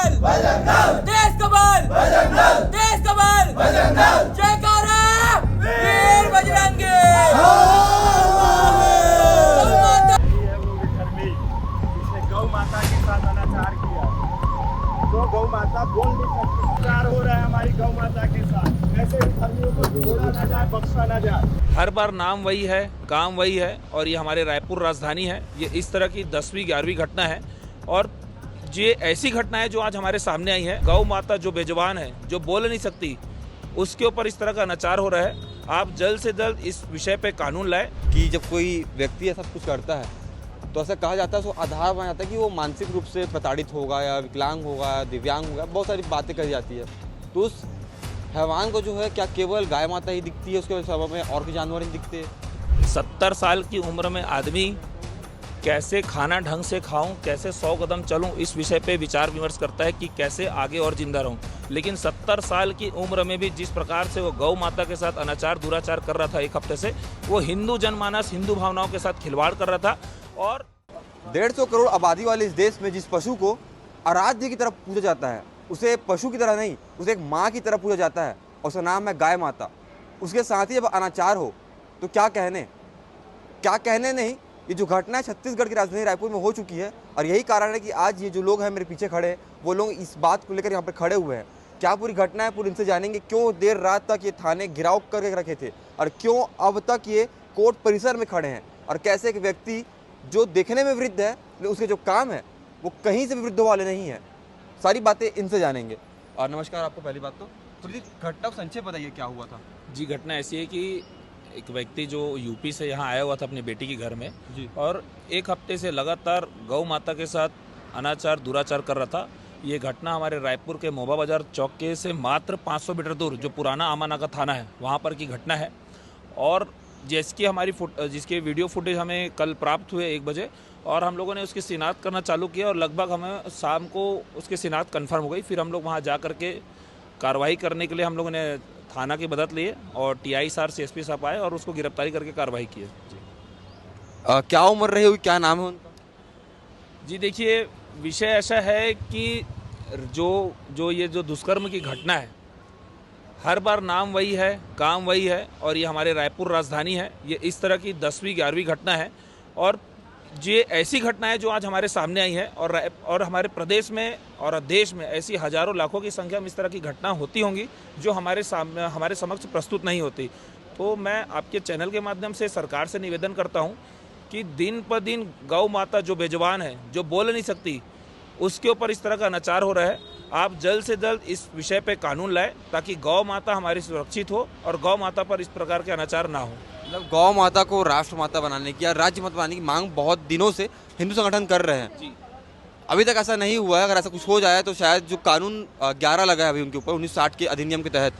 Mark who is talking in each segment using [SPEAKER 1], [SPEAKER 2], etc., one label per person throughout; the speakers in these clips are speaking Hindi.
[SPEAKER 1] बल देश का बल देश का बल जयकारा वीर बजरंगी।
[SPEAKER 2] इसने गौ माता के साथ अनाचार किया, तो गौ माता बोल नहीं सकती। प्यार हो रहा है हमारी गौ माता के साथ, ऐसे धर्मियों को छोड़ा ना जाए, बख्शा ना जाए।
[SPEAKER 3] हर बार नाम वही है, काम वही है, और ये हमारे रायपुर राजधानी है। ये इस तरह की 10वीं 11वीं घटना है, और ये ऐसी घटना है जो आज हमारे सामने आई है। गौ माता जो बेजुबान है, जो बोल नहीं सकती, उसके ऊपर इस तरह का अनाचार हो रहा है। आप जल्द से जल्द इस विषय पे कानून लाए।
[SPEAKER 4] कि जब कोई व्यक्ति ऐसा कुछ करता है तो ऐसा कहा जाता है, उसको आधार माना जाता है कि वो मानसिक रूप से प्रताड़ित होगा या विकलांग होगा या दिव्यांग होगा, बहुत सारी बातें कही जाती है। तो उस हैवान को जो है, क्या केवल गाय माता ही दिखती है उसके समय में, और कोई जानवर नहीं दिखते?
[SPEAKER 3] 70 साल की उम्र में आदमी कैसे खाना ढंग से खाऊं, कैसे 100 कदम चलूं, इस विषय पे विचार विमर्श करता है कि कैसे आगे और जिंदा रहूं। लेकिन 70 साल की उम्र में भी जिस प्रकार से वो गौ माता के साथ अनाचार दुराचार कर रहा था एक हफ्ते से, वो हिंदू जनमानस, हिंदू भावनाओं के साथ खिलवाड़ कर रहा था। और
[SPEAKER 4] 150 करोड़ आबादी वाले इस देश में जिस पशु को आराध्य की तरह पूजा जाता है, उसे पशु की तरह नहीं, उसे एक माँ की तरह पूजा जाता है, और उसका नाम है गाय माता। उसके साथ ही जब अनाचार हो तो क्या कहने नहीं। ये जो घटना है छत्तीसगढ़ की राजधानी रायपुर में हो चुकी है, और यही कारण है कि आज ये जो लोग हैं मेरे पीछे खड़े हैं, वो लोग इस बात को लेकर यहाँ पर खड़े हुए हैं। क्या पूरी घटना है, पूरी इनसे जानेंगे। क्यों देर रात तक ये थाने घिराव करके रखे थे, और क्यों अब तक ये कोर्ट परिसर में खड़े हैं, और कैसे एक व्यक्ति जो देखने में वृद्ध है लेकिन उसके जो काम है वो कहीं से भी वृद्ध वाले नहीं है। सारी बातें इनसे जानेंगे। और नमस्कार आपको। पहली बात तो थोड़ी घटना को संक्षेप बताइए, क्या हुआ था?
[SPEAKER 3] जी, घटना ऐसी है कि एक व्यक्ति जो यूपी से यहाँ आया हुआ था अपनी बेटी के घर में
[SPEAKER 4] जी।
[SPEAKER 3] और एक हफ्ते से लगातार गौ माता के साथ अनाचार दुराचार कर रहा था। ये घटना हमारे रायपुर के मोबा बाजार चौक के से मात्र 500 मीटर दूर जो पुराना आमानाका थाना है, वहाँ पर की घटना है। और जिसके वीडियो फुटेज हमें कल प्राप्त हुए 1 बजे, और हम लोगों ने उसकी शिनाख्त करना चालू किया, और लगभग हमें शाम को उसकी शिनाख्त कन्फर्म हो गई। फिर हम लोग वहाँ जा कर के कार्रवाई करने के लिए हम लोगों ने थाना की मदद लिए, और टीआई साहब CSP साहब आए और उसको गिरफ्तारी करके कार्रवाई की है। जी।
[SPEAKER 4] क्या उम्र रही हुई, क्या नाम है उनका?
[SPEAKER 3] जी देखिए, विषय ऐसा है कि ये जो दुष्कर्म की घटना है, हर बार नाम वही है, काम वही है, और ये हमारे रायपुर राजधानी है। ये इस तरह की 10वीं 11वीं घटना है, और ये ऐसी घटना है जो आज हमारे सामने आई है। और हमारे प्रदेश में और देश में ऐसी हजारों लाखों की संख्या में इस तरह की घटना होती होंगी जो हमारे समक्ष प्रस्तुत नहीं होती। तो मैं आपके चैनल के माध्यम से सरकार से निवेदन करता हूं कि दिन पर दिन गौ माता जो बेजुबान है, जो बोल नहीं सकती, उसके ऊपर इस तरह का अनाचार हो रहा है। आप जल्द से जल्द इस विषय पे कानून लाए ताकि गौ माता हमारी सुरक्षित हो और गौ माता पर इस प्रकार के अनाचार ना हो।
[SPEAKER 4] मतलब गौ माता को राष्ट्र माता बनाने की या राज्य माता बनाने की मांग बहुत दिनों से हिंदू संगठन कर रहे हैं।
[SPEAKER 3] जी।
[SPEAKER 4] अभी तक ऐसा नहीं हुआ है। अगर ऐसा कुछ हो जाए तो शायद जो कानून 11 लगा है अभी उनके ऊपर 1960 के अधिनियम के तहत,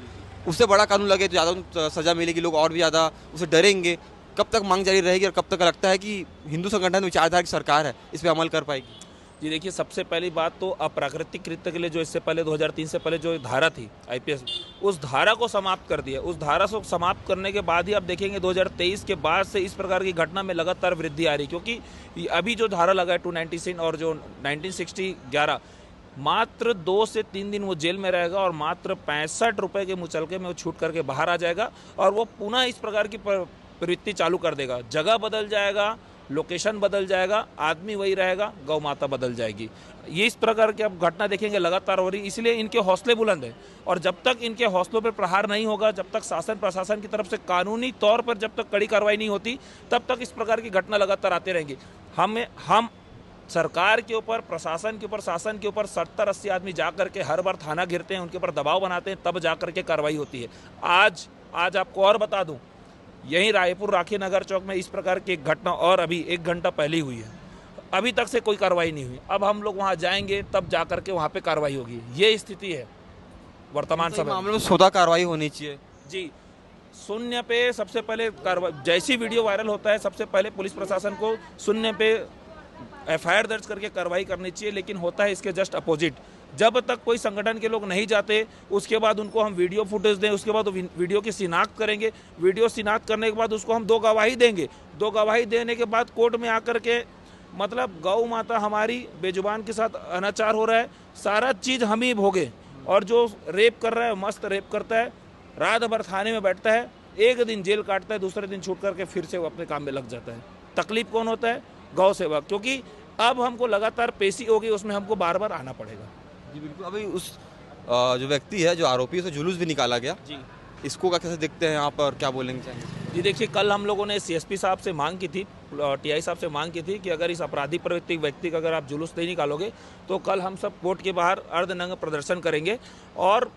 [SPEAKER 4] उससे बड़ा कानून लगे तो ज़्यादा सजा मिलेगी, लोग और भी ज़्यादा उसे डरेंगे। कब तक मांग जारी रहेगी और कब तक लगता है कि हिंदू संगठन विचारधारा की सरकार है इस पर अमल कर पाएगी?
[SPEAKER 3] जी देखिए, सबसे पहली बात तो अप्राकृतिक कृत्य के लिए जो इससे पहले 2003 से पहले जो धारा थी IPS, उस धारा को समाप्त कर दिया। उस धारा को समाप्त करने के बाद ही आप देखेंगे 2023 के बाद से इस प्रकार की घटना में लगातार वृद्धि आ रही, क्योंकि अभी जो धारा लगा है 296 और जो 1960-11, मात्र 2 से 3 दिन वो जेल में रहेगा और मात्र 65 रुपये के मुचलके में वो छूट करके बाहर आ जाएगा, और वो पुनः इस प्रकार की प्रवृत्ति चालू कर देगा। जगह बदल जाएगा, लोकेशन बदल जाएगा, आदमी वही रहेगा, गौ माता बदल जाएगी। ये इस प्रकार की अब घटना देखेंगे लगातार हो रही, इसलिए इनके हौसले बुलंद हैं। और जब तक इनके हौसलों पर प्रहार नहीं होगा, जब तक शासन प्रशासन की तरफ से कानूनी तौर पर जब तक कड़ी कार्रवाई नहीं होती, तब तक इस प्रकार की घटना लगातार आते रहेंगी। हम सरकार के ऊपर, प्रशासन के ऊपर, शासन के ऊपर 70-80 आदमी जा करके हर बार थाना घिरते हैं, उनके ऊपर दबाव बनाते हैं, तब जा करके कार्रवाई होती है। आज आपको और बता दूं, यहीं रायपुर राखी नगर चौक में इस प्रकार की एक घटना और अभी 1 घंटा पहले हुई है। अभी तक से कोई कार्रवाई नहीं हुई। अब हम लोग वहां जाएंगे, तब जा करके वहां पे कार्रवाई होगी। ये स्थिति है वर्तमान समय
[SPEAKER 4] मामले में स्वतः कार्रवाई होनी चाहिए।
[SPEAKER 3] जी, शून्य पे सबसे पहले कार्रवाई, जैसी वीडियो वायरल होता है सबसे पहले पुलिस प्रशासन को शून्य पे FIR दर्ज करके कार्रवाई करनी चाहिए। लेकिन होता है इसके जस्ट अपोजिट। जब तक कोई संगठन के लोग नहीं जाते, उसके बाद उनको हम वीडियो फुटेज दें, उसके बाद वीडियो की शिनाख्त करेंगे, वीडियो शिनाख्त करने के बाद उसको हम 2 गवाही देंगे, 2 गवाही देने के बाद कोर्ट में आकर के मतलब गौ माता हमारी बेजुबान के साथ अनाचार हो रहा है, सारा चीज़ हम ही भोगे। और जो रेप कर रहा है मस्त रेप करता है, रात भर थाने में बैठता है, एक दिन जेल काटता है, दूसरे दिन छूट करके फिर से वो अपने काम में लग जाता है। तकलीफ कौन होता है? गौ सेवक, क्योंकि अब हमको लगातार पेशी होगी, उसमें हमको बार बार आना पड़ेगा।
[SPEAKER 4] जी बिल्कुल। अभी उस जो व्यक्ति है, जो आरोपी है, उसे जुलूस भी निकाला गया
[SPEAKER 3] जी
[SPEAKER 4] इसको क्या कैसे देखते हैं यहाँ पर, क्या बोलेंगे चाहेंगे?
[SPEAKER 3] जी देखिए, कल हम लोगों ने सीएसपी साहब से मांग की थी, टीआई साहब से मांग की थी कि अगर इस अपराधी प्रवृत्ति व्यक्ति का अगर आप जुलूस नहीं निकालोगे तो कल हम सब कोर्ट के बाहर अर्धनग्न प्रदर्शन करेंगे। और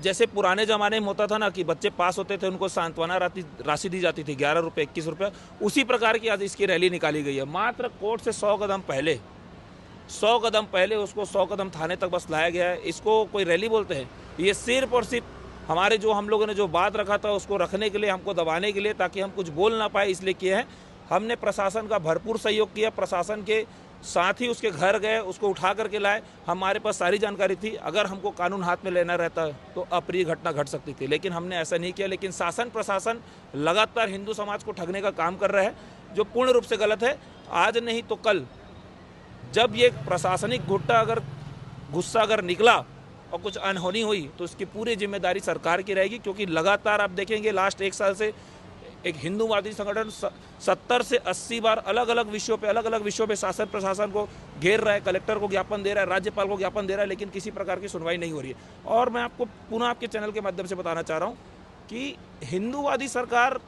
[SPEAKER 3] जैसे पुराने ज़माने में होता था ना कि बच्चे पास होते थे उनको सांत्वना राशि दी जाती थी 11 रुपये 21 रुपये, उसी प्रकार की आज इसकी रैली निकाली गई है। मात्र कोर्ट से 100 कदम पहले उसको 100 कदम थाने तक बस लाया गया है। इसको कोई रैली बोलते हैं? ये सिर्फ और सिर्फ हमारे जो हम लोगों ने जो बात रखा था उसको रखने के लिए, हमको दबाने के लिए, ताकि हम कुछ बोल ना पाए, इसलिए किए हैं। हमने प्रशासन का भरपूर सहयोग किया, प्रशासन के साथ ही उसके घर गए, उसको उठा करके लाए। हमारे पास सारी जानकारी थी, अगर हमको कानून हाथ में लेना रहता तो अप्रिय घटना घट सकती थी, लेकिन हमने ऐसा नहीं किया। लेकिन शासन प्रशासन लगातार हिंदू समाज को ठगने का काम कर रहा है, जो पूर्ण रूप से गलत है। आज नहीं तो कल जब ये प्रशासनिक गुस्सा अगर निकला और कुछ अनहोनी हुई तो उसकी पूरी जिम्मेदारी सरकार की रहेगी, क्योंकि लगातार आप देखेंगे लास्ट 1 साल से एक हिंदूवादी संगठन 70 से 80 बार अलग अलग विषयों पे शासन प्रशासन को घेर रहा है, कलेक्टर को ज्ञापन दे रहा है, राज्यपाल को ज्ञापन दे रहा है, लेकिन किसी प्रकार की सुनवाई नहीं हो रही है। और मैं आपको पुनः आपके चैनल के माध्यम से बताना चाह रहा हूँ कि हिंदूवादी सरकार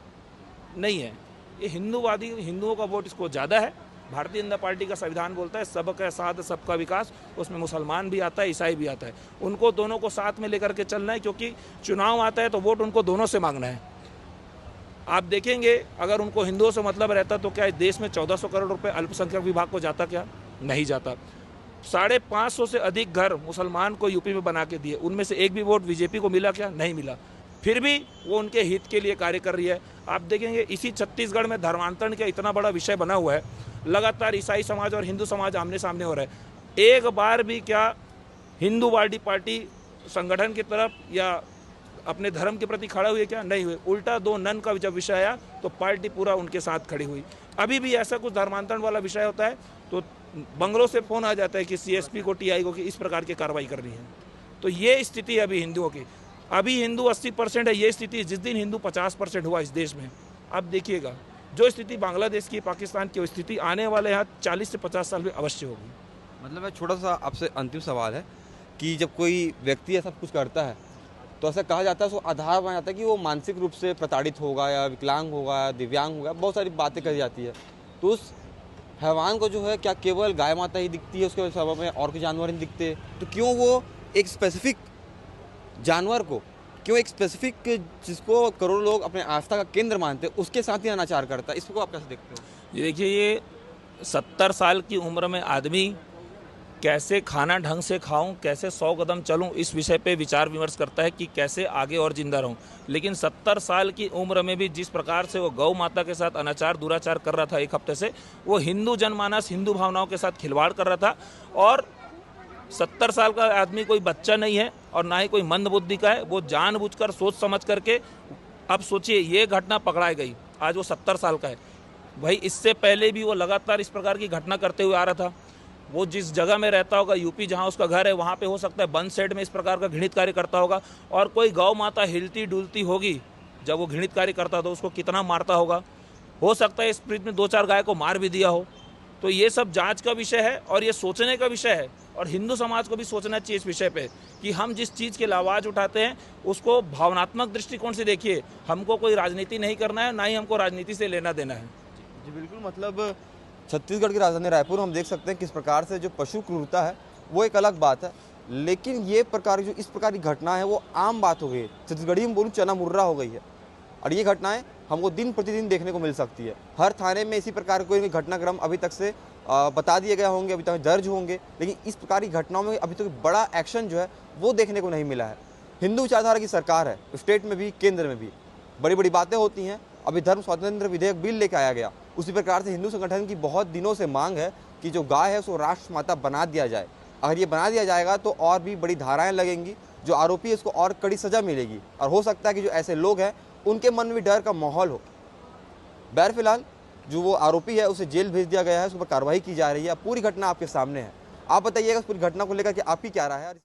[SPEAKER 3] नहीं है, ये हिंदुओं का वोट इसको ज़्यादा है। भारतीय जनता पार्टी का संविधान बोलता है सबका साथ सबका विकास, उसमें मुसलमान भी आता है, ईसाई भी आता है। उनको दोनों को साथ में लेकर के चलना है, क्योंकि चुनाव आता है तो वोट उनको दोनों से मांगना है। आप देखेंगे अगर उनको हिंदुओं से मतलब रहता तो क्या इस देश में 1400 करोड़ रुपए अल्पसंख्यक विभाग को जाता? क्या नहीं जाता। 550 से अधिक घर मुसलमान को यूपी में बना के दिए, उनमें से एक भी वोट बीजेपी को मिला? क्या नहीं मिला। फिर भी वो उनके हित के लिए कार्य कर रही है। आप देखेंगे इसी छत्तीसगढ़ में धर्मांतरण का इतना बड़ा विषय बना हुआ है, लगातार ईसाई समाज और हिंदू समाज आमने सामने हो रहा है। एक बार भी क्या हिंदूवादी पार्टी संगठन की तरफ या अपने धर्म के प्रति खड़ा हुए? क्या नहीं हुए। उल्टा 2 नन का जब विषय आया तो पार्टी पूरा उनके साथ खड़ी हुई। अभी भी ऐसा कुछ धर्मांतरण वाला विषय होता है तो बंगलों से फोन आ जाता है कि सीएसपी को, टीआई को कि इस प्रकार की कार्रवाई करनी है। तो ये स्थिति है अभी हिंदुओं की। अभी हिंदू 80% है, ये स्थिति जिस दिन हिंदू 50% हुआ इस देश में, अब देखिएगा जो स्थिति बांग्लादेश की, पाकिस्तान की, स्थिति आने वाले यहाँ 40 से 50 साल में अवश्य होगी।
[SPEAKER 4] मतलब एक छोटा सा आपसे अंतिम सवाल है कि जब कोई व्यक्ति ऐसा कुछ करता है तो ऐसा कहा जाता है, उसको आधार बना जाता है कि वो मानसिक रूप से प्रताड़ित होगा या विकलांग होगा या दिव्यांग होगा, बहुत सारी बातें कही जाती है। तो उस हैवान को जो है क्या केवल गाय माता ही दिखती है, उसके सबब में और कोई जानवर नहीं दिखते? तो क्यों वो एक स्पेसिफिक जानवर को, क्यों एक स्पेसिफिक जिसको करोड़ों लोग अपने आस्था का केंद्र मानते हैं उसके साथ ही अनाचार करता है? इसको आप कैसे देखते हो?
[SPEAKER 3] ये देखिए, ये 70 साल की उम्र में आदमी कैसे खाना ढंग से खाऊं, कैसे 100 कदम चलूं, इस विषय पे विचार विमर्श करता है कि कैसे आगे और जिंदा रहूं। लेकिन 70 साल की उम्र में भी जिस प्रकार से वो गौ माता के साथ अनाचार दुराचार कर रहा था 1 हफ्ते से, वो हिंदू जनमानस, हिंदू भावनाओं के साथ खिलवाड़ कर रहा था। और 70 साल का आदमी कोई बच्चा नहीं है और ना ही कोई मंद बुद्धि का है। वो जानबूझकर सोच समझ करके, अब सोचिए ये घटना पकड़ाई गई, आज वो 70 साल का है। भाई इससे पहले भी वो लगातार इस प्रकार की घटना करते हुए आ रहा था। वो जिस जगह में रहता होगा, यूपी जहाँ उसका घर है, वहाँ पे हो सकता है बंद सेट में इस प्रकार का घृणित कार्य करता होगा। और कोई गौ माता हिलती डुलती होगी जब वो घृणित कार्य करता तो उसको कितना मारता होगा। हो सकता है इस प्रीत में 2-4 गाय को मार भी दिया हो। तो ये सब जांच का विषय है और ये सोचने का विषय है। और हिंदू समाज को भी सोचना चाहिए इस विषय पे कि हम जिस चीज़ के लिए आवाज़ उठाते हैं उसको भावनात्मक दृष्टिकोण से देखिए। हमको कोई राजनीति नहीं करना है, ना ही हमको राजनीति से लेना देना है।
[SPEAKER 4] जी बिल्कुल। मतलब छत्तीसगढ़ की राजधानी रायपुर हम देख सकते हैं किस प्रकार से जो पशु क्रूरता है वो एक अलग बात है, लेकिन ये प्रकार जो इस प्रकार की घटना है वो आम बात हो गई है। छत्तीसगढ़ी में बोलूँ चना मुर्रा हो गई है और ये घटनाएं हमको दिन प्रतिदिन देखने को मिल सकती है। हर थाने में इसी प्रकार कोई घटनाक्रम अभी तक से बता दिए गए होंगे, अभी तक दर्ज होंगे, लेकिन इस प्रकार की घटनाओं में अभी तक बड़ा एक्शन जो है वो देखने को नहीं मिला है। हिंदू विचारधारा की सरकार है, स्टेट में भी केंद्र में भी बड़ी बड़ी बातें होती हैं। अभी धर्म स्वातंत्र विधेयक बिल लेके आया गया, उसी प्रकार से हिंदू संगठन की बहुत दिनों से मांग है कि जो गाय है उसको राष्ट्र माता बना दिया जाए। अगर ये बना दिया जाएगा तो और भी बड़ी धाराएं लगेंगी, जो आरोपी है उसको और कड़ी सजा मिलेगी और हो सकता है कि जो ऐसे लोग हैं उनके मन में भी डर का माहौल हो। बहर फिलहाल जो वो आरोपी है उसे जेल भेज दिया गया है, उस पर कार्रवाई की जा रही है। पूरी घटना आपके सामने है। आप बताइएगा उस पूरी घटना को लेकर के आपकी क्या राय है?